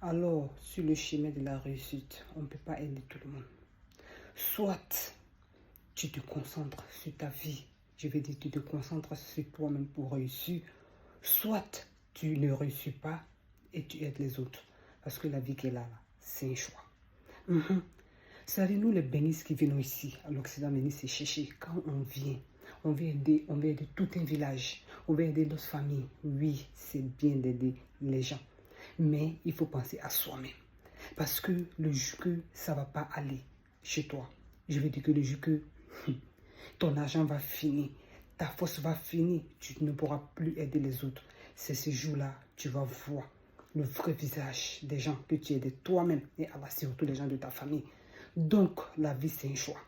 Alors, sur le chemin de la réussite, on ne peut pas aider tout le monde. Soit tu te concentres sur ta vie, je vais dire, tu te concentres sur toi-même pour réussir, soit tu ne réussis pas et tu aides les autres. Parce que la vie qui est là, c'est un choix. C'est-à-dire, nous les bénisses qui venons ici, à l'Occident, venir se chercher, quand on vient aider tout un village, on veut aider notre famille. Oui, c'est bien d'aider les gens, mais il faut penser à soi-même. Parce que le jour que ça ne va pas aller chez toi, je veux dire que le jour que ton argent va finir, ta force va finir, tu ne pourras plus aider les autres. C'est ce jour-là, tu vas voir le vrai visage des gens que tu aides toi-même et surtout les gens de ta famille. Donc, la vie, c'est un choix.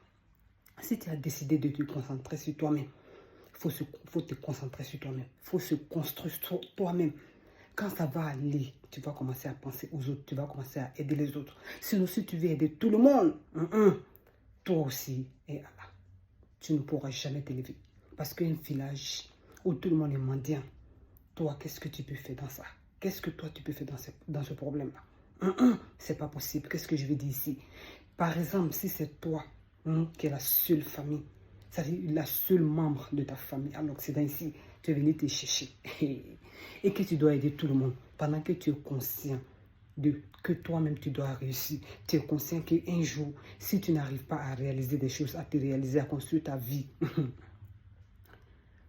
Si tu as décidé de te concentrer sur toi-même, il faut te concentrer sur toi-même. Il faut se construire sur toi-même. Quand ça va aller, tu vas commencer à penser aux autres, tu vas commencer à aider les autres. Sinon, si tu veux aider tout le monde, toi aussi, et Allah, tu ne pourras jamais t'élever. Parce qu'un village où tout le monde est mendiant, toi, qu'est-ce que tu peux faire dans ça? Qu'est-ce que toi, tu peux faire dans ce problème-là? C'est pas possible. Qu'est-ce que je veux dire ici? Par exemple, si c'est toi qui es la seule famille, c'est-à-dire la seule membre de ta famille à l'Occident ici, tu es venu te chercher et que tu dois aider tout le monde pendant que tu es conscient que toi-même tu dois réussir. Tu es conscient qu'un jour, si tu n'arrives pas à réaliser des choses, à te réaliser, à construire ta vie,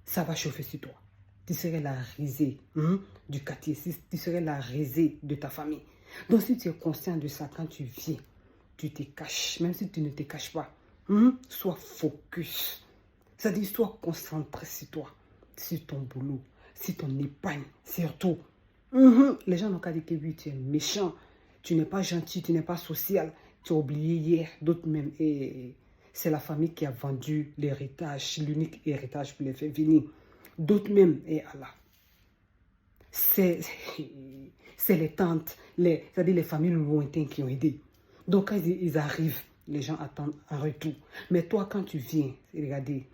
ça va chauffer sur toi. Tu serais la risée du quartier, tu serais la risée de ta famille. Donc si tu es conscient de ça, quand tu viens, tu te caches, même si tu ne te caches pas, sois focus. C'est-à-dire, sois concentré sur toi, sur ton boulot, sur ton épargne, surtout. Les gens n'ont qu'à dire que oui, tu es méchant, tu n'es pas gentil, tu n'es pas social, tu as oublié hier, d'autres même. Et c'est la famille qui a vendu l'héritage, l'unique héritage pour les faire venir. D'autres même, et Allah. C'est les tantes, c'est-à-dire les familles lointaines qui ont aidé. Donc quand ils arrivent, les gens attendent un retour. Mais toi, quand tu viens, regardez,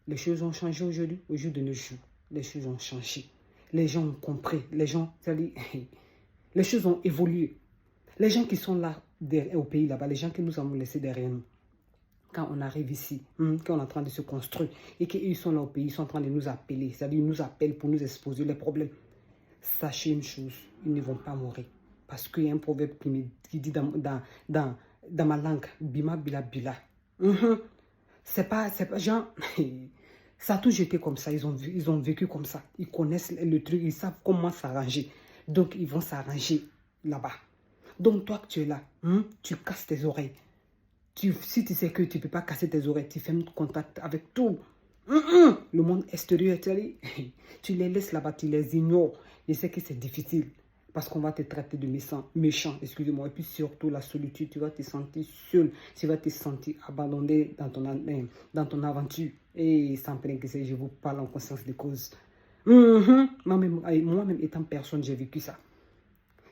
les choses ont changé aujourd'hui, au jour de nos jours. Les choses ont changé. Les gens ont compris. Les gens, c'est-à-dire, les choses ont évolué. Les gens qui sont là au pays là-bas, les gens que nous avons laissés derrière nous, quand on arrive ici, quand on est en train de se construire et qu'ils sont là au pays, ils sont en train de nous appeler, c'est-à-dire ils nous appellent pour nous exposer les problèmes. Sachez une chose, ils ne vont pas mourir. Parce qu'il y a un proverbe qui dit dans ma langue, Bima Bila Bila. C'est pas genre, ça a toujours été comme ça, ils ont vécu comme ça. Ils connaissent le truc, ils savent comment s'arranger. Donc ils vont s'arranger là-bas. Donc toi que tu es là, tu casses tes oreilles. Si tu sais que tu ne peux pas casser tes oreilles, tu fermes contact avec tout. Le monde extérieur, tu les laisses là-bas, tu les ignores. Je sais que c'est difficile parce qu'on va te traiter de méchant, excusez-moi. Et puis surtout la solitude, tu vas te sentir seul, tu vas te sentir abandonné dans ton aventure. Et sans peine que je vous parle en conscience de cause. Moi-même étant personne, j'ai vécu ça.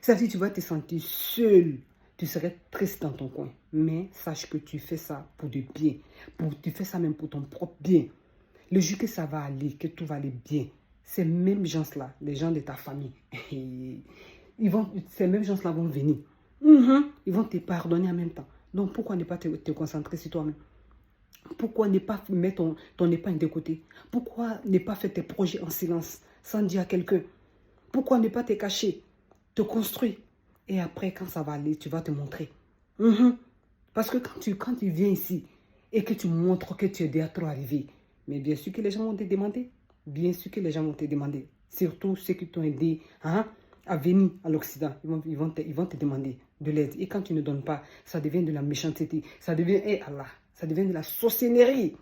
C'est-à-dire tu vas te sentir seul. Tu serais triste dans ton coin. Mais sache que tu fais ça pour du bien. Tu fais ça même pour ton propre bien. Le jour que ça va aller, que tout va aller bien, ces mêmes gens-là, les gens de ta famille, ces mêmes gens-là vont venir. Ils vont te pardonner en même temps. Donc pourquoi ne pas te concentrer sur toi-même? Pourquoi ne pas mettre ton épargne de côté? Pourquoi ne pas faire tes projets en silence, sans dire à quelqu'un? Pourquoi ne pas te cacher, te construire? Et après, quand ça va aller, tu vas te montrer. Parce que quand tu viens ici et que tu montres que tu es déjà trop arrivé, mais bien sûr que les gens vont te demander. Bien sûr que les gens vont te demander. Surtout ceux qui t'ont aidé à venir à l'Occident. Ils vont te demander de l'aide. Et quand tu ne donnes pas, ça devient de la méchanceté. Ça devient, Allah, ça devient de la sorcellerie.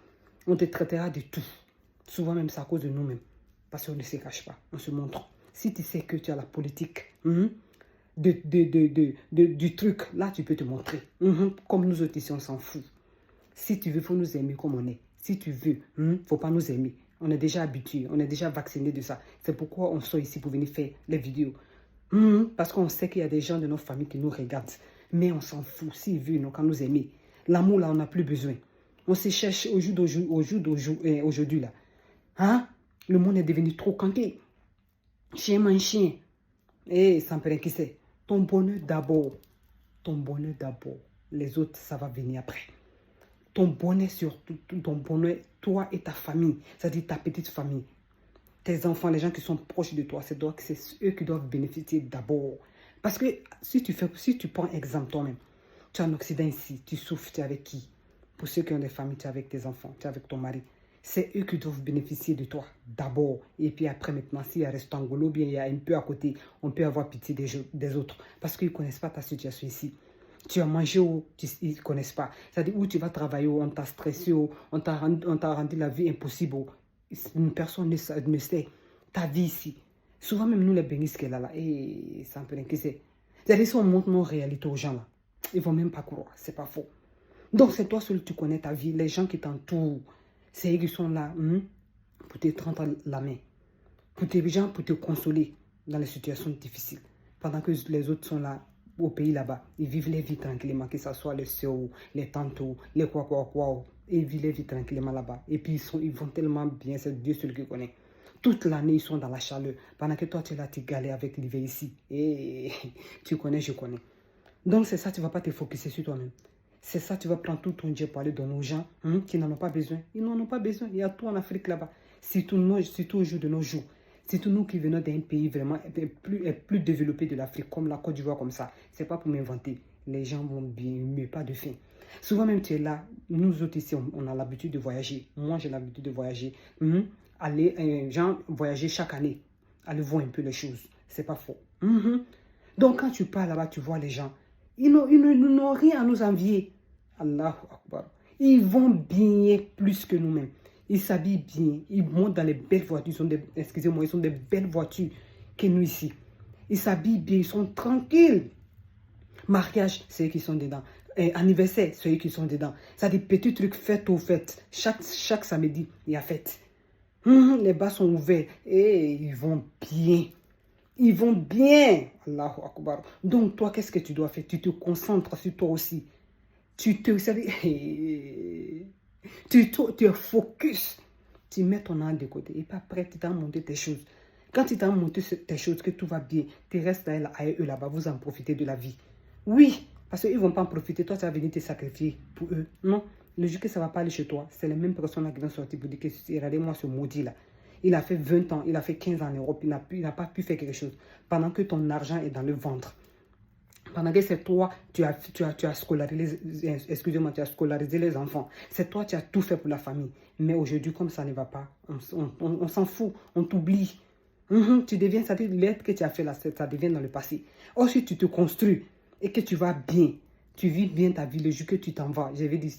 On te traitera de tout. Souvent même, c'est à cause de nous-mêmes. Parce qu'on ne se cache pas. On se montre. Si tu sais que tu as la politique du truc, là, tu peux te montrer. Comme nous autres ici, on s'en fout. Si tu veux, il faut nous aimer comme on est. Si tu veux, il ne faut pas nous aimer. On est déjà habitués, on est déjà vaccinés de ça. C'est pourquoi on sort ici pour venir faire les vidéos. Parce qu'on sait qu'il y a des gens de nos familles qui nous regardent. Mais on s'en fout. S'ils veulent, ils n'ont qu'à nous aimer. L'amour, là, on n'a plus besoin. On se cherche au jour d'aujourd'hui, là. Le monde est devenu trop canté. Chien mange chien. Et sans peur qui c'est. Ton bonheur d'abord. Ton bonheur d'abord. Les autres, ça va venir après. Ton bonheur surtout, ton bonheur, toi et ta famille, c'est-à-dire ta petite famille, tes enfants, les gens qui sont proches de toi, c'est eux qui doivent bénéficier d'abord. Parce que si tu prends exemple toi-même, tu es en Occident ici, tu souffres, tu es avec qui? Pour ceux qui ont des familles, tu es avec tes enfants, tu es avec ton mari. C'est eux qui doivent bénéficier de toi d'abord. Et puis après, maintenant, s'il y a reste Angola, bien il y a un peu à côté, on peut avoir pitié des autres. Parce qu'ils ne connaissent pas ta situation ici. Tu as mangé où ils ne connaissent pas. C'est-à-dire où tu vas travailler, où on t'a stressé, où on t'a rendu la vie impossible. Une personne ne sait ta vie ici. Souvent même nous les bénisses qu'elle a là, et ça me fait inquiéter. C'est-à-dire si on montre nos réalités aux gens là, ils ne vont même pas croire, c'est pas faux. Donc c'est toi seul tu connais ta vie, les gens qui t'entourent, c'est eux qui sont là pour te tendre la main, pour te consoler dans les situations difficiles. Pendant que les autres sont là, au pays là-bas, ils vivent les vies tranquillement, que ce soit les soeurs, les tantes, les quoi. Ils vivent les vies tranquillement là-bas. Et puis ils vont tellement bien, c'est Dieu seul qui connaît. Toute l'année, ils sont dans la chaleur. Pendant que toi, tu es là, tu galères avec l'hiver ici. Et tu connais, je connais. Donc c'est ça, tu ne vas pas te focuser sur toi-même. C'est ça, tu vas prendre tout ton Dieu pour aller donner aux gens qui n'en ont pas besoin. Ils n'en ont pas besoin. Il y a tout en Afrique là-bas. Surtout au jour de nos jours. Surtout nous qui venons d'un pays vraiment plus développé de l'Afrique, comme la Côte d'Ivoire, comme ça. Ce n'est pas pour m'inventer. Les gens vont bien mieux, pas de faim. Souvent même tu es là, nous autres ici, on a l'habitude de voyager. Moi, j'ai l'habitude de voyager. Voyager chaque année. Aller voir un peu les choses. C'est pas faux. Donc quand tu pars là-bas, tu vois les gens. Ils n'ont rien à nous envier. Allahu Akbar. Ils vont bien plus que nous-mêmes. Ils s'habillent bien. Ils montent dans les belles voitures. Ils sont des belles voitures que nous ici. Ils s'habillent bien. Ils sont tranquilles. Mariage, c'est eux qui sont dedans. Anniversaire, c'est eux qui sont dedans. Ça des petits trucs, fête aux fêtes. Chaque samedi, il y a fête. Les bars sont ouverts. Et ils vont bien. Ils vont bien. Allahu Akbar. Donc toi, qu'est-ce que tu dois faire? Tu te concentres sur toi aussi. Tu es focus. Tu mets ton âme de côté. Et puis après, tu t'as monté tes choses. Quand tu t'as monté tes choses, que tout va bien, tu restes à eux là-bas. Vous en profitez de la vie. Oui, parce qu'ils ne vont pas en profiter. Toi, tu vas venir te sacrifier pour eux. Non, le jour que ça ne va pas aller chez toi, c'est les mêmes personnes qui vont sortir pour dire que regardez-moi ce maudit-là. Il a fait 20 ans, il a fait 15 ans en Europe, il n'a pas pu faire quelque chose. Pendant que ton argent est dans le ventre. Pendant que c'est toi, tu as scolarisé les enfants. C'est toi, tu as tout fait pour la famille. Mais aujourd'hui, comme ça ne va pas, on s'en fout, on t'oublie. Tu deviens, ça veut dire l'aide que tu as fait là, ça devient dans le passé. Or, si tu te construis et que tu vas bien, tu vis bien ta vie, le jour que tu t'en vas, je vais dire,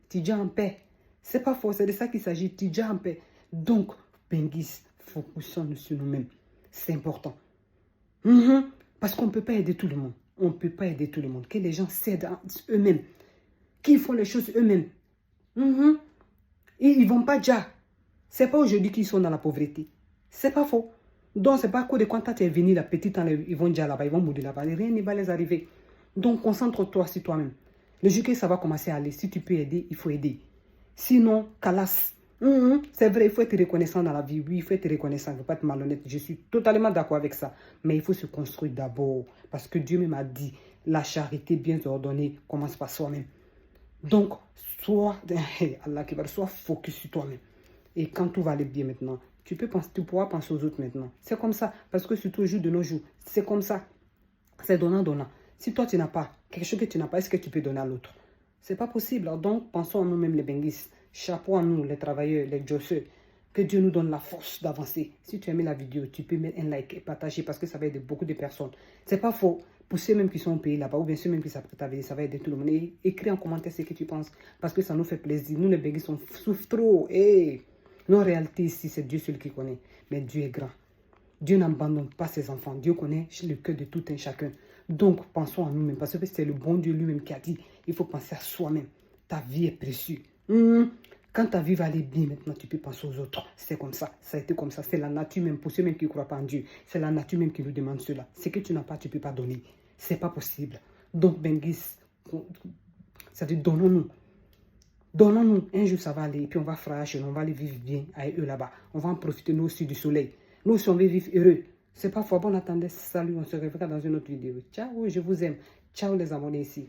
tu dis en paix. C'est pas faux, c'est de ça qu'il s'agit, tu dis en paix. Donc, Bengis, focusons sur nous-mêmes. C'est important. Parce qu'on ne peut pas aider tout le monde. On ne peut pas aider tout le monde. Que les gens s'aident eux-mêmes. Qu'ils font les choses eux-mêmes. Ils ne vont pas déjà. Ce n'est pas aujourd'hui qu'ils sont dans la pauvreté. C'est pas faux. Donc, ce n'est pas à cause de quand tu es venu, la petite, ils vont déjà là-bas, ils vont mourir là-bas. Rien ne va les arriver. Donc, concentre-toi sur toi-même. Le jour que ça va commencer à aller, si tu peux aider, il faut aider. Sinon, calasse. C'est vrai, il faut être reconnaissant dans la vie. Oui, il faut être reconnaissant, il ne faut pas être malhonnête. Je suis totalement d'accord avec ça. Mais il faut se construire d'abord. Parce que Dieu même a dit, la charité bien ordonnée commence par soi-même. Donc, sois focus sur toi-même. Et quand tout va aller bien maintenant, tu pourras penser aux autres maintenant. C'est comme ça. Parce que surtout au jour de nos jours, c'est comme ça. C'est donnant. Si toi, tu n'as pas quelque chose que tu n'as pas, est-ce que tu peux donner à l'autre? Ce n'est pas possible. Donc, pensons à nous-mêmes les Bengis. Chapeau à nous, les travailleurs, les josseux. Que Dieu nous donne la force d'avancer. Si tu as aimé la vidéo, tu peux mettre un like et partager parce que ça va aider beaucoup de personnes. C'est pas faux. Pour ceux même qui sont au pays là-bas ou bien ceux même qui s'apprêtent à venir, ça va aider tout le monde. Et écris en commentaire ce que tu penses parce que ça nous fait plaisir. Nous, les Bengis, on souffre trop. Et nos réalités ici, c'est Dieu seul qui connaît. Mais Dieu est grand. Dieu n'abandonne pas ses enfants. Dieu connaît le cœur de tout un chacun. Donc, pensons à nous-mêmes. Parce que c'est le bon Dieu lui-même qui a dit, il faut penser à soi-même. Ta vie est précieuse. Quand ta vie va aller bien, maintenant, tu peux penser aux autres. C'est comme ça. Ça a été comme ça. C'est la nature même. Pour ceux même qui ne croient pas en Dieu, c'est la nature même qui nous demande cela. Ce que tu n'as pas, tu ne peux pas donner. Ce n'est pas possible. Donc, Bengis, ça dit, donnons-nous. Donnons-nous. Un jour, ça va aller. Et puis, on va fraîcher. On va aller vivre bien avec eux là-bas. On va en profiter, nous aussi, du soleil. Nous aussi, on veut vivre heureux. C'est pas fort. Bon, attendez, salut, on se reverra dans une autre vidéo. Ciao, je vous aime. Ciao les abonnés ici.